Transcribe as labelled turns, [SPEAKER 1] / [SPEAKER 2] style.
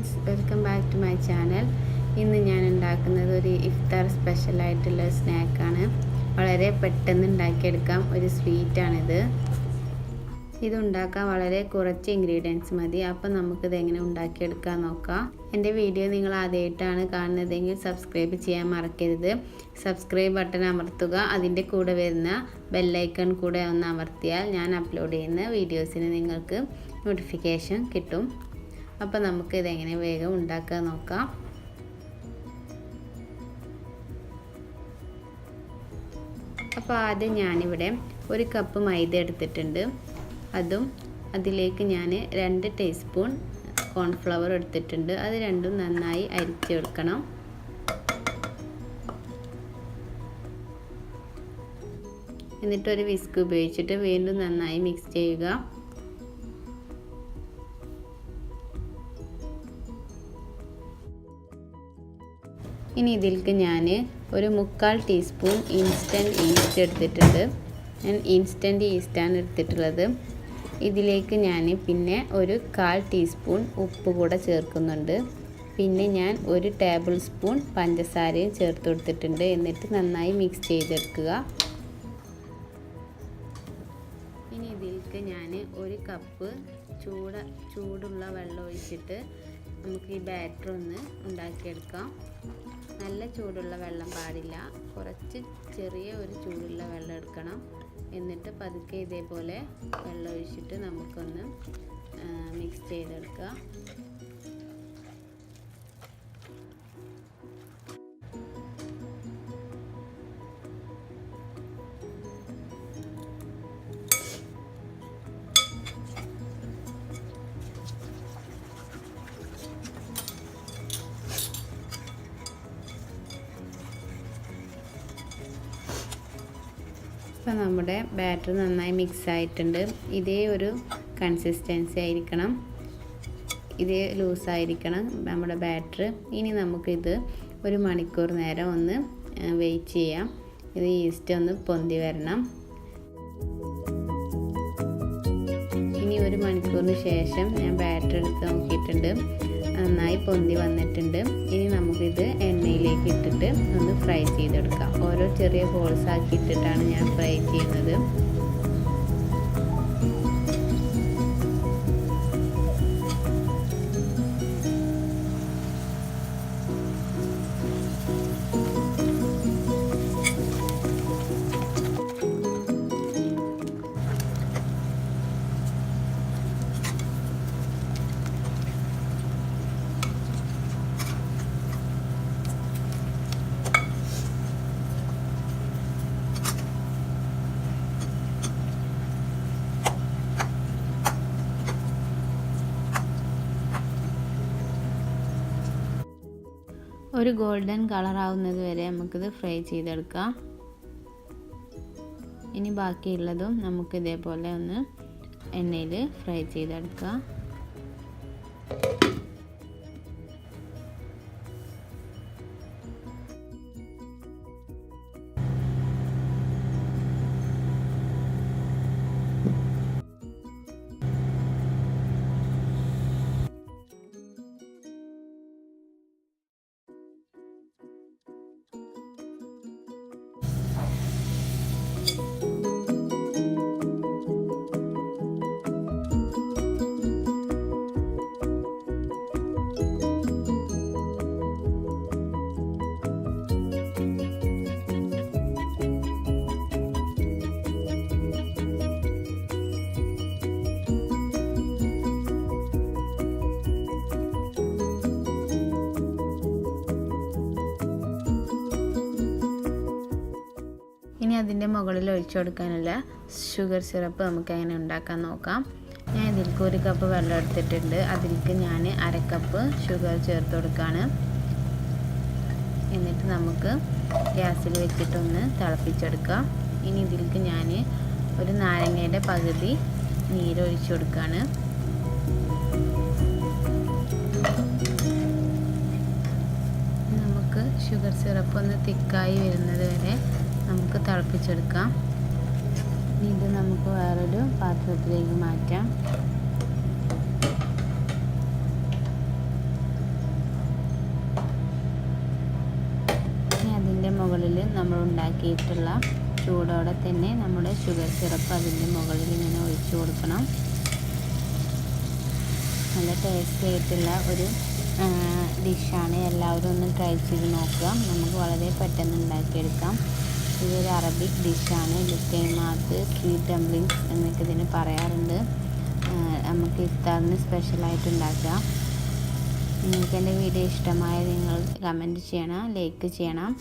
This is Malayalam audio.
[SPEAKER 1] Friends, welcome back to my channel. ഇന്ന് ഞാൻ ഉണ്ടാക്കുന്നത് ഒരു ഇഫ്താർ സ്പെഷ്യലായിട്ടുള്ള സ്നാക്കാണ്. വളരെ പെട്ടെന്ന് ഉണ്ടാക്കിയെടുക്കാം. ഒരു സ്വീറ്റാണിത്. ഇതുണ്ടാക്കാൻ വളരെ കുറച്ച് ഇൻഗ്രീഡിയൻസ് മതി. അപ്പം നമുക്കിത് എങ്ങനെ ഉണ്ടാക്കിയെടുക്കാൻ നോക്കാം. എൻ്റെ വീഡിയോ നിങ്ങൾ ആദ്യമായിട്ടാണ് കാണുന്നതെങ്കിൽ സബ്സ്ക്രൈബ് ചെയ്യാൻ മറക്കരുത്. സബ്സ്ക്രൈബ് ബട്ടൺ അമർത്തുക. അതിൻ്റെ കൂടെ വരുന്ന ബെല്ലൈക്കൺ കൂടെ ഒന്ന് അമർത്തിയാൽ ഞാൻ അപ്ലോഡ് ചെയ്യുന്ന വീഡിയോസിന് നിങ്ങൾക്ക് നോട്ടിഫിക്കേഷൻ കിട്ടും. അപ്പോൾ നമുക്ക് ഇതെങ്ങനെ വേഗം ഉണ്ടാക്കാൻ നോക്കാം. അപ്പോൾ ആദ്യം ഞാനിവിടെ 1 കപ്പ് മൈദ എടുത്തിട്ടുണ്ട്. അതിലേക്ക് ഞാൻ 2 ടീസ്പൂൺ കോൺഫ്ലവർ എടുത്തിട്ടുണ്ട്. അത് രണ്ടും നന്നായി അരിച്ചെടുക്കണം. എന്നിട്ടൊരു വിസ്ക് ഉപയോഗിച്ചിട്ട് വീണ്ടും നന്നായി മിക്സ് ചെയ്യുക. ഇനി ഇതിലേക്ക് ഞാൻ ഒരു 1/4 ടീസ്പൂൺ ഇൻസ്റ്റൻറ്റ് ഈസ്റ്റ് എടുത്തിട്ടുണ്ട്. ഞാൻ ഇൻസ്റ്റൻറ്റ് ഈസ്റ്റാണ് എടുത്തിട്ടുള്ളത്. ഇതിലേക്ക് ഞാൻ പിന്നെ ഒരു 1/4 ടീസ്പൂൺ ഉപ്പ് കൂടെ ചേർക്കുന്നുണ്ട്. പിന്നെ ഞാൻ 1 ടേബിൾ സ്പൂൺ പഞ്ചസാരയും ചേർത്ത് കൊടുത്തിട്ടുണ്ട്. എന്നിട്ട് നന്നായി മിക്സ് ചെയ്തെടുക്കുക. ഇനി ഇതിലേക്ക് ഞാൻ 1 കപ്പ് ചൂടുള്ള വെള്ളം ഒഴിച്ചിട്ട് നമുക്ക് ഈ ബാറ്റർ ഒന്ന് ഉണ്ടാക്കിയെടുക്കാം. നല്ല ചൂടുള്ള വെള്ളം പാടില്ല, കുറച്ച് ചെറിയ ഒരു ചൂടുള്ള വെള്ളം എടുക്കണം. എന്നിട്ട് പതുക്കെ ഇതേപോലെ വെള്ളം ഒഴിച്ചിട്ട് നമുക്കൊന്ന് മിക്സ് ചെയ്തെടുക്കുക. ഇപ്പോൾ നമ്മുടെ ബാറ്റർ നന്നായി മിക്സ് ആയിട്ടുണ്ട്. ഇതേ ഒരു കൺസിസ്റ്റൻസി ആയിരിക്കണം, ഇതേ ലൂസായിരിക്കണം നമ്മുടെ ബാറ്റർ. ഇനി നമുക്കിത് 1 മണിക്കൂർ നേരം ഒന്ന് വെയിറ്റ് ചെയ്യാം. ഇത് ഈസ്റ്റ് ഒന്ന് പൊന്തി വരണം. ഇനി 1 മണിക്കൂറിന് ശേഷം ഞാൻ ബാറ്റർ എടുത്ത് നോക്കിയിട്ടുണ്ട്. നന്നായി പൊന്തി വന്നിട്ടുണ്ട്. ഇനി നമുക്കിത് എണ്ണയിലേക്ക് ഇട്ടിട്ട് ഒന്ന് ഫ്രൈ ചെയ്തെടുക്കാം. ഓരോ ചെറിയ ഹോൾസ് ആക്കി ഇട്ടിട്ടാണ് ഞാൻ ഫ്രൈ ചെയ്യുന്നത്. ഒരു ഗോൾഡൻ കളർ ആവുന്നത് വരെ നമുക്കിത് ഫ്രൈ ചെയ്തെടുക്കാം. ഇനി ബാക്കിയുള്ളതും നമുക്ക് ഇതേപോലെ ഒന്ന് എണ്ണയിൽ ഫ്രൈ ചെയ്തെടുക്കാം. ഇനി അതിൻ്റെ മുകളിൽ ഒഴിച്ചു കൊടുക്കാനുള്ള ഷുഗർ സിറപ്പ് നമുക്ക് എങ്ങനെ ഉണ്ടാക്കാൻ നോക്കാം. ഞാൻ ഇതിലേക്ക് 1 കപ്പ് വെള്ളം എടുത്തിട്ടുണ്ട്. അതിലേക്ക് ഞാൻ 1/2 കപ്പ് ഷുഗർ ചേർത്ത് കൊടുക്കുകയാണ്. എന്നിട്ട് നമുക്ക് ഗ്യാസിൽ വെച്ചിട്ടൊന്ന് തിളപ്പിച്ചെടുക്കാം. ഇനി ഇതിലേക്ക് ഞാൻ ഒരു നാരങ്ങയുടെ പകുതി നീരൊഴിച്ചു കൊടുക്കുകയാണ്. നമുക്ക് ഷുഗർ സിറപ്പ് ഒന്ന് തിക്കായി വരുന്നത് വരെ നമുക്ക് തിളപ്പിച്ചെടുക്കാം. ഇത് നമുക്ക് വേറൊരു പാത്രത്തിലേക്ക് മാറ്റാം. നമ്മൾ ഉണ്ടാക്കിയിട്ടുള്ള ചൂടോടെ തന്നെ നമ്മുടെ ഷുഗർ സിറപ്പ് അതിൻ്റെ മുകളിൽ ഇങ്ങനെ ഒഴിച്ചു കൊടുക്കണം. നല്ല ടേസ്റ്റി ആയിട്ടുള്ള ഒരു ഡിഷാണ്. എല്ലാവരും ഒന്ന് ട്രൈ ചെയ്ത് നോക്കുക. നമുക്ക് വളരെ പെട്ടെന്ന് ഉണ്ടാക്കിയെടുക്കാം. ഇതൊരു അറബിക് ഡിഷാണ്. ലുക്കൈമാത്ത്, സ്വീറ്റ് ഡംപ്ലിങ്സ് എന്നൊക്കെ ഇതിന് പറയാറുണ്ട്. നമുക്ക് ഇഫ്താറിന് സ്പെഷ്യലായിട്ട് ഉണ്ടാക്കാം. നിങ്ങൾക്ക് എൻ്റെ വീഡിയോ ഇഷ്ടമായ നിങ്ങൾ കമൻറ്റ് ചെയ്യണം, ലൈക്ക് ചെയ്യണം.